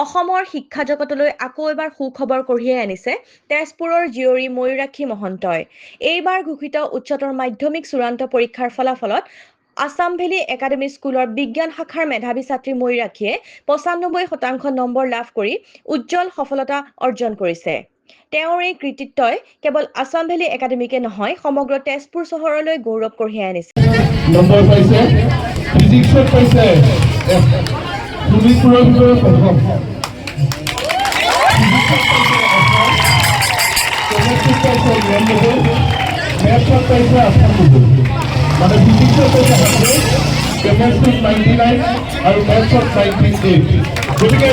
অসমৰ শিক্ষা জগতলৈ আকৌ এবাৰ সুখবৰ কঢ়িয়াই আনিছে তেজপুৰৰ জীয়ৰী ময়ূৰাক্ষী মহন্তই। এইবাৰ ঘোষিত উচ্চতৰ মাধ্যমিক চূড়ান্ত পৰীক্ষাৰ ফলাফলত আছাম ভেলী একাডেমী স্কুলৰ বিজ্ঞান শাখাৰ মেধাৱী ছাত্ৰী ময়ূৰাক্ষীয়ে ৯৫% নম্বৰ লাভ কৰি উজ্জ্বল সফলতা অৰ্জন কৰিছে। তেওঁৰ এই কৃতিত্বই কেৱল আছাম ভেলী একাডেমীকে নহয় সমগ্ৰ তেজপুৰ চহৰলৈ গৌৰৱ কঢ়িয়াই আনিছে। নম্বৰ পাইছে ফিজিক্সত পাইছে শোণিতপুৰৰ ভিতৰত প্ৰথম মেথছত পাইছে ৯৮ মানে ফিজিক্সত পাইছে 100 কেমেষ্ট্ৰিত 99 আৰু মেথছত 98 গতিকে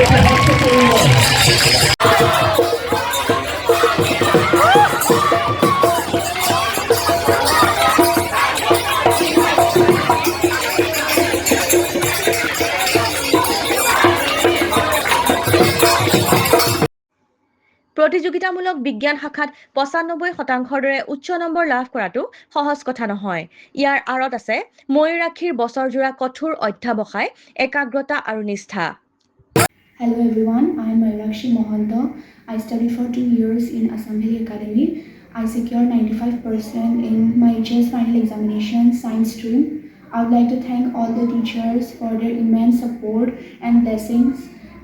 প্ৰতিযোগিতামূলক বিজ্ঞান শাখাত ৯৫%ৰ দৰে উচ্চ নম্বৰ লাভ কৰাটো সহজ কথা নহয়। ইয়াৰ আঁৰত আছে ময়ূৰাক্ষীৰ বছৰজোৰা কঠোৰ অধ্যাৱসায়, একাগ্ৰতা আৰু নিষ্ঠা। Hello everyone, I am Mayurakshi Mohanto. I studied for 2 years in Assam Valley Academy. I secured 95% in my HS final examination science stream. I would like to thank all the teachers for their immense support and blessings.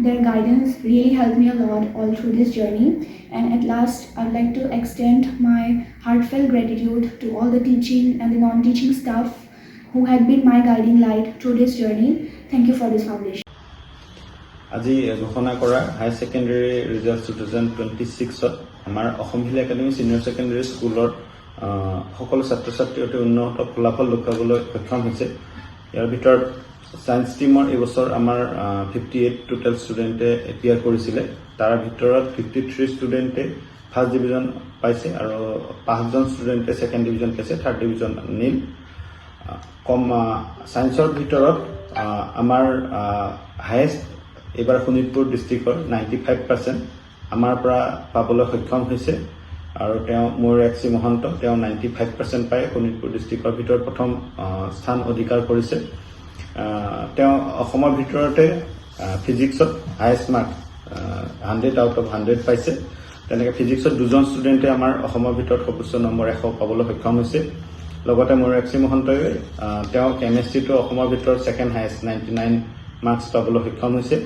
Their guidance really helped me a lot all through this journey. And at last, I would like to extend my heartfelt gratitude to all the teaching and the non-teaching staff who had been my guiding light through this journey. Thank you for this foundation. আজি ঘোষণা কৰা হাই secondary result 2026ত আমাৰ Assam valley academy senior secondary স্কুলৰ সকলো ছাত্ৰ ছাত্ৰী অতি উন্নত ফলাফল দেখুৱাবলৈ সক্ষম হৈছে। ইয়াৰ ভিতৰত ছায়েন্স ষ্ট্ৰীমৰ এইবছৰ আমাৰ 58 টোটেল ষ্টুডেণ্টে এপিয়াৰ কৰিছিলে। তাৰ ভিতৰত 53 ষ্টুডেণ্টে ফাৰ্ষ্ট ডিভিজন পাইছে আৰু 5জন ষ্টুডেণ্টে ছেকেণ্ড ডিভিজন পাইছে, থাৰ্ড ডিভিজন নীল। ছায়েন্সৰ ভিতৰত আমাৰ হায়েষ্ট এইবাৰ শোণিতপুৰ ডিষ্ট্ৰিক্টৰ 95% আমাৰ পৰা পাবলৈ সক্ষম হৈছে আৰু তেওঁ ময়ূৰাক্ষী মহন্ত তেওঁ 95% পাই শোণিতপুৰ ডিষ্ট্ৰিক্টৰ ভিতৰত প্ৰথম স্থান অধিকাৰ কৰিছে। তেওঁ অসমৰ ভিতৰতে ফিজিক্সত হায়েষ্ট মাৰ্ক 100 আউট অফ 100 পাইছে। তেনেকৈ ফিজিক্সত 2জন ষ্টুডেণ্টে আমাৰ অসমৰ ভিতৰত সৰ্বোচ্চ নম্বৰ 100 পাবলৈ সক্ষম হৈছে। লগতে ময়ূৰাক্ষী মহন্তই তেওঁ কেমেষ্ট্ৰিটো অসমৰ ভিতৰত ছেকেণ্ড হায়েষ্ট 99 মাৰ্কছ পাবলৈ সক্ষম হৈছে।